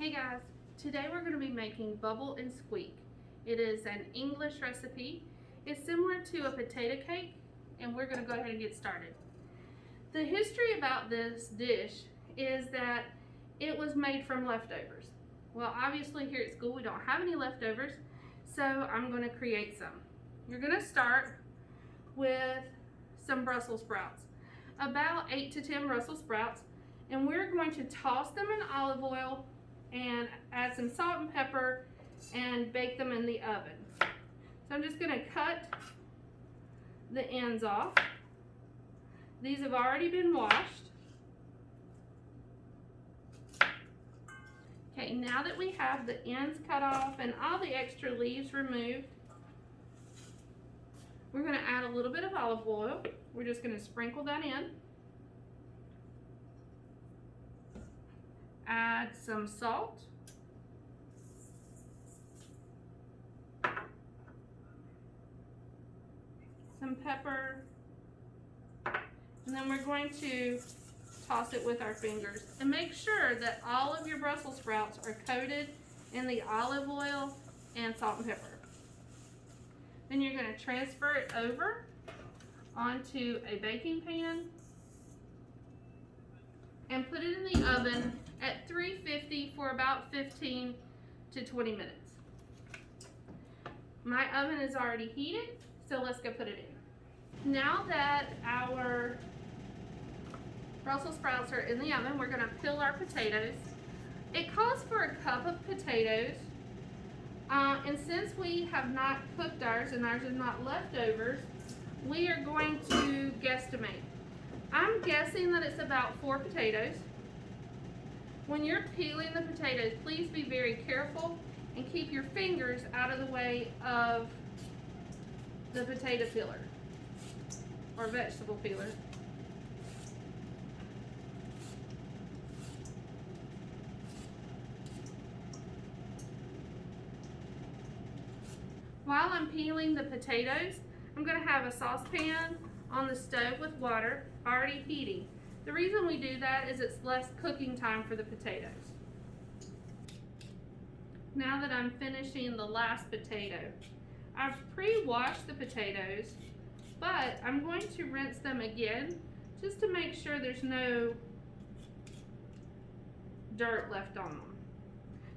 Hey guys, today we're going to be making Bubble and Squeak. It is an English recipe. It's similar to a potato cake, and we're going to go ahead and get started. The history about this dish is that it was made from leftovers. Well, obviously here at school we don't have any leftovers, so I'm going to create some. You're going to start with some Brussels sprouts, about 8 to 10 Brussels sprouts, and we're going to toss them in olive oil and add some salt and pepper and bake them in the oven. So I'm just going to cut the ends off. These have already been washed. Okay, now that we have the ends cut off and all the extra leaves removed, we're going to add a little bit of olive oil. We're just going to sprinkle that in. Add some salt. Some pepper. And then we're going to toss it with our fingers. And make sure that all of your Brussels sprouts are coated in the olive oil and salt and pepper. Then you're going to transfer it over onto a baking pan and put it in the oven at 350 for about 15 to 20 minutes. My oven is already heated, so let's go put it in. Now that our Brussels sprouts are in the oven, we're going to peel our potatoes. It calls for a cup of potatoes, and since we have not cooked ours and ours is not leftovers, we are going to guesstimate. I'm guessing that it's about 4 potatoes. When you're peeling the potatoes, please be very careful and keep your fingers out of the way of the potato peeler or vegetable peeler. While I'm peeling the potatoes, I'm going to have a saucepan on the stove with water already heating. The reason we do that is it's less cooking time for the potatoes. Now that I'm finishing the last potato, I've pre-washed the potatoes, but I'm going to rinse them again just to make sure there's no dirt left on them.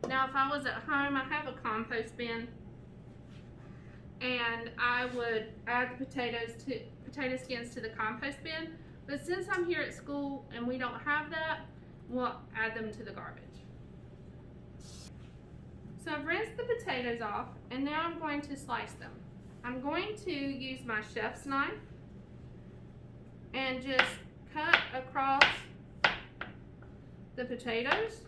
Now if I was at home, I have a compost bin, and I would add the potato skins to the compost bin. But since I'm here at school and we don't have that, we'll add them to the garbage. So I've rinsed the potatoes off, and now I'm going to slice them. I'm going to use my chef's knife and just cut across the potatoes.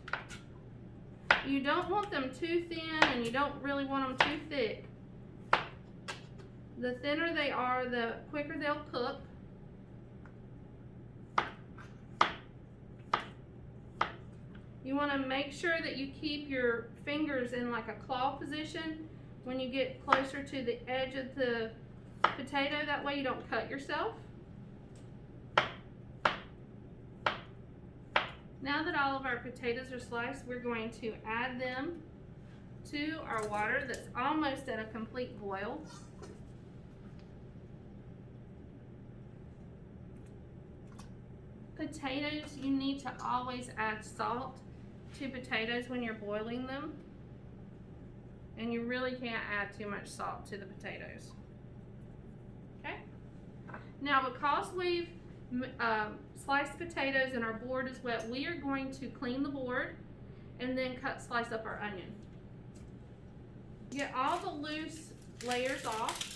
You don't want them too thin, and you don't really want them too thick. The thinner they are, the quicker they'll cook. You want to make sure that you keep your fingers in like a claw position when you get closer to the edge of the potato. That way you don't cut yourself. Now that all of our potatoes are sliced, we're going to add them to our water that's almost at a complete boil. Potatoes, you need to always add salt to potatoes when you're boiling them, and you really can't add too much salt to the potatoes. Okay, now because we've sliced potatoes and our board is wet, we are going to clean the board and then slice up our onion. Get all the loose layers off.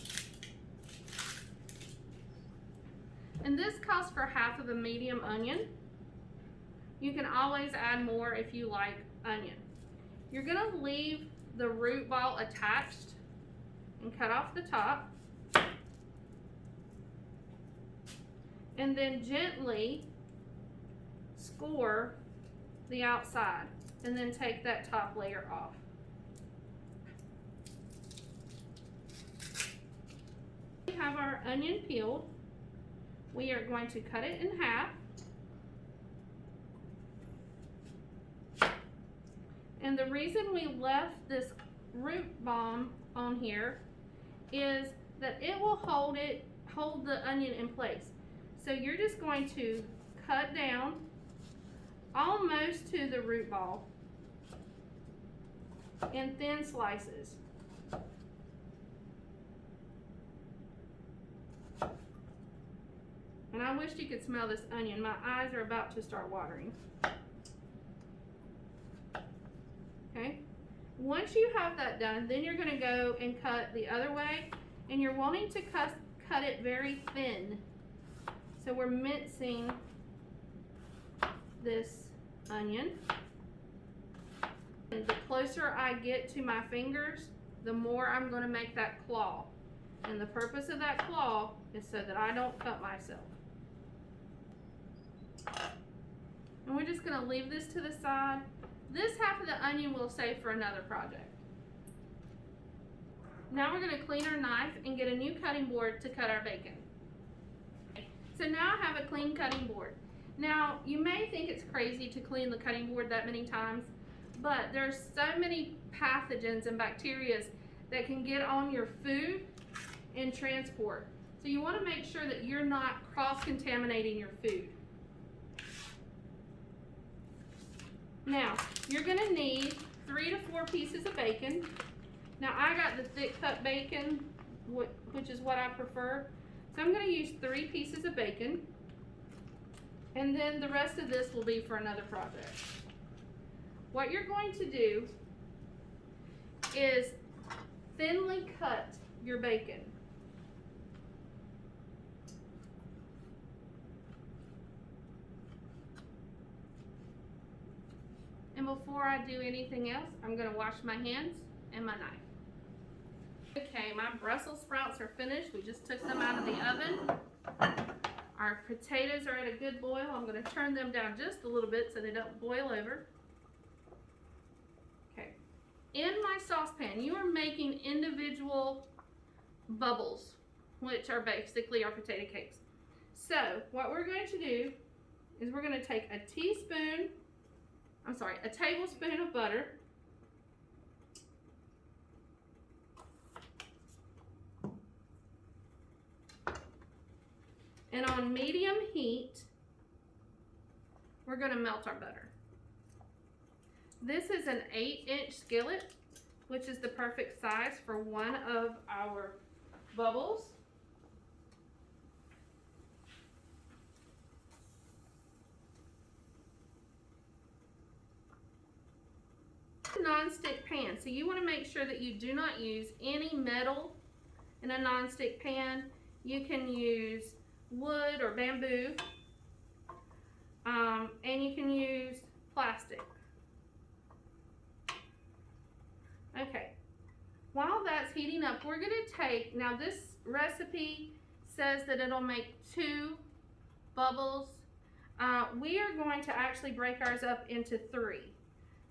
And this calls for half of a medium onion. You can always add more if you like onion. You're going to leave the root ball attached and cut off the top. And then gently score the outside and then take that top layer off. We have our onion peeled. We are going to cut it in half. And the reason we left this root balm on here is that it will hold the onion in place. So you're just going to cut down almost to the root ball in thin slices. And I wish you could smell this onion. My eyes are about to start watering. Okay. Once you have that done, then you're going to go and cut the other way, and you're wanting to cut it very thin. So we're mincing this onion. And the closer I get to my fingers, the more I'm going to make that claw. And the purpose of that claw is so that I don't cut myself. And we're just going to leave this to the side. This half of the onion we'll save for another project. Now we're going to clean our knife and get a new cutting board to cut our bacon. So now I have a clean cutting board. Now you may think it's crazy to clean the cutting board that many times, but there's so many pathogens and bacteria that can get on your food and transport. So you want to make sure that you're not cross-contaminating your food. Now, you're going to need 3 to 4 pieces of bacon. Now, I got the thick cut bacon, which is what I prefer. So I'm going to use 3 pieces of bacon. And then the rest of this will be for another project. What you're going to do is thinly cut your bacon. And before I do anything else, I'm going to wash my hands and my knife. Okay, my Brussels sprouts are finished. We just took them out of the oven. Our potatoes are at a good boil. I'm going to turn them down just a little bit so they don't boil over. Okay. In my saucepan, you are making individual bubbles, which are basically our potato cakes. So what we're going to do is we're going to take a tablespoon of butter. And on medium heat, we're going to melt our butter. This is an 8-inch skillet, which is the perfect size for one of our bubbles. Non-stick pan, so you want to make sure that you do not use any metal in a non-stick pan. You can use wood or bamboo, and you can use plastic. Okay, while that's heating up, we're going to take, now this recipe says that it'll make 2 bubbles. We are going to actually break ours up into 3.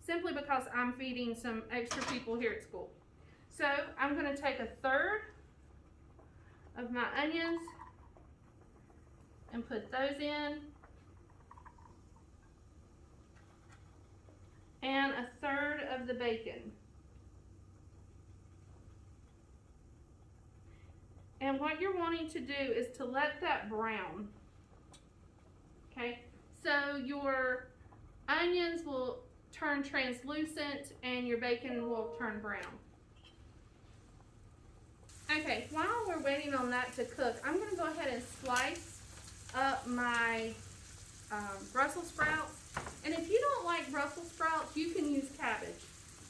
Simply because I'm feeding some extra people here at school. So I'm going to take 1/3 of my onions and put those in. And 1/3 of the bacon. And what you're wanting to do is to let that brown. Okay, so your onions will turn translucent and your bacon will turn brown. Okay, while we're waiting on that to cook, I'm going to go ahead and slice up my Brussels sprouts. And if you don't like Brussels sprouts, you can use cabbage.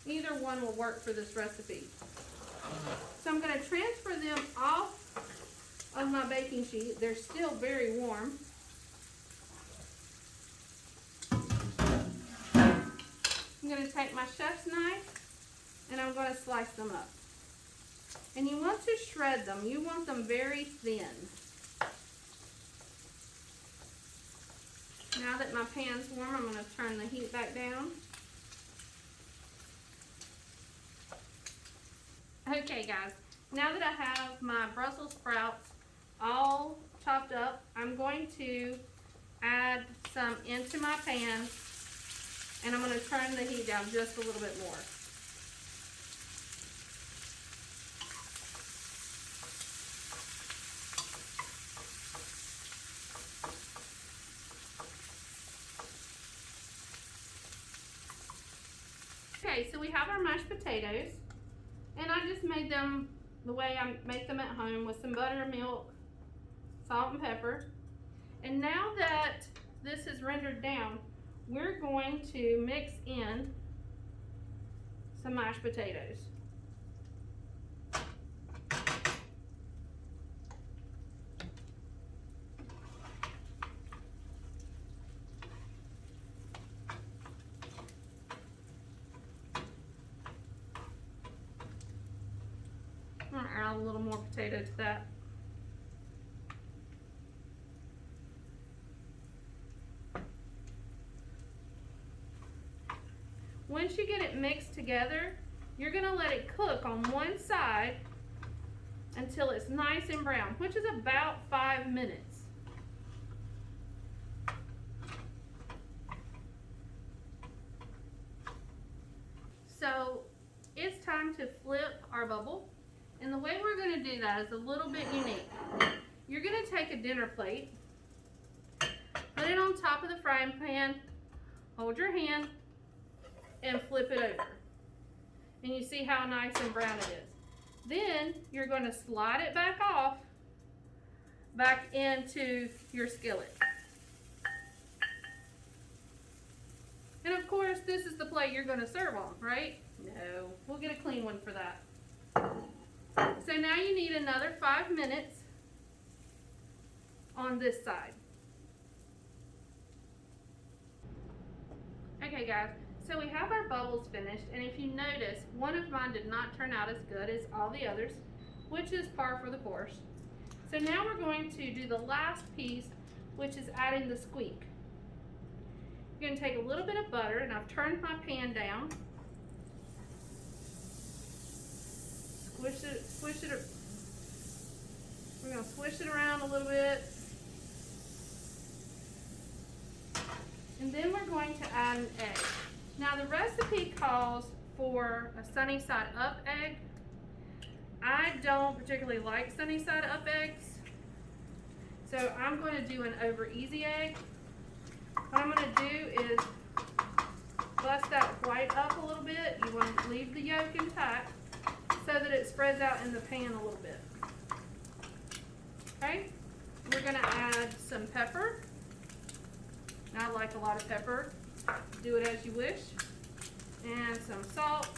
Either one will work for this recipe. So I'm going to transfer them off of my baking sheet. They're still very warm. I'm going to take my chef's knife and I'm going to slice them up. And you want to shred them. You want them very thin. Now that my pan's warm, I'm going to turn the heat back down. Okay guys, now that I have my Brussels sprouts all chopped up, I'm going to add some into my pan. And I'm going to turn the heat down just a little bit more. Okay, so we have our mashed potatoes, and I just made them the way I make them at home with some butter, milk, salt, and pepper. And now that this is rendered down, we're going to mix in some mashed potatoes. I'm going to add a little more potato to that. Once you get it mixed together, you're going to let it cook on one side until it's nice and brown, which is about 5 minutes. So it's time to flip our bubble. And the way we're going to do that is a little bit unique. You're going to take a dinner plate, put it on top of the frying pan, hold your hand, and flip it over. And you see how nice and brown it is. Then you're going to slide it back off, back into your skillet. And of course, this is the plate you're going to serve on, right? No, we'll get a clean one for that. So now you need another 5 minutes on this side. Okay guys, so we have our bubbles finished, and if you notice, one of mine did not turn out as good as all the others, which is par for the course. So now we're going to do the last piece, which is adding the squeak. You're going to take a little bit of butter, and I've turned my pan down. Squish it. We're going to swish it around a little bit. And then we're going to add an egg. Now the recipe calls for a sunny side up egg. I don't particularly like sunny side up eggs, so I'm going to do an over easy egg. What I'm going to do is bust that white up a little bit. You want to leave the yolk intact so that it spreads out in the pan a little bit. Okay, we're going to add some pepper. I like a lot of pepper. Do it as you wish. And some salt.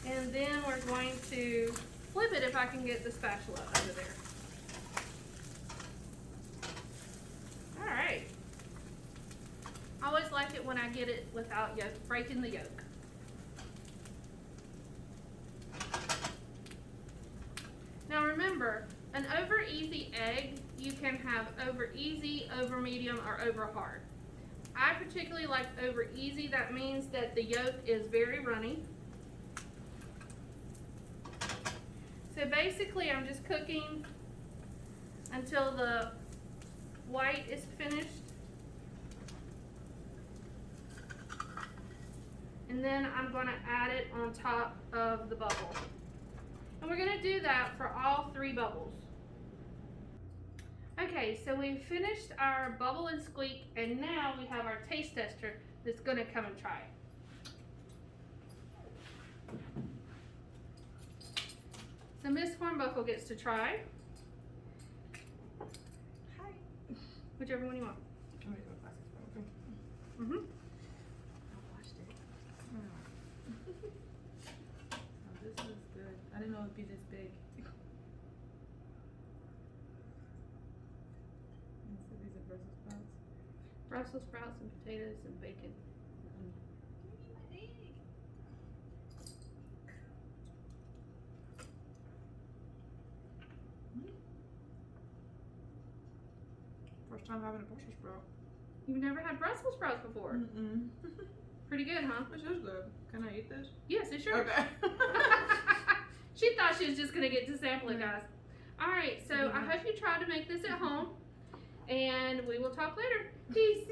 And then we're going to flip it if I can get the spatula over there. All right. I always like it when I get it without breaking the yolk. Now remember, an over easy egg, you can have over easy, over medium, or over hard. I particularly like over easy. That means that the yolk is very runny. So basically I'm just cooking until the white is finished. And then I'm going to add it on top of the bubble. And we're going to do that for all 3 bubbles. Okay, so we've finished our bubble and squeak, and now we have our taste tester that's going to come and try it. So Miss Hornbuckle gets to try. Hi. Whichever one you want. I'm gonna go classic. Mm-hmm. I watched it. Oh, this looks good. I didn't know it'd be this big. So these are Brussels sprouts. Brussels sprouts and potatoes and bacon. First time having a Brussels sprout. You've never had Brussels sprouts before? Mm-mm. Pretty good, huh? This is good. Can I eat this? Yes, it's yours. Okay. She thought she was just gonna get to sample it, guys. All right, so I hope you try to make this at home, and we will talk later. Peace.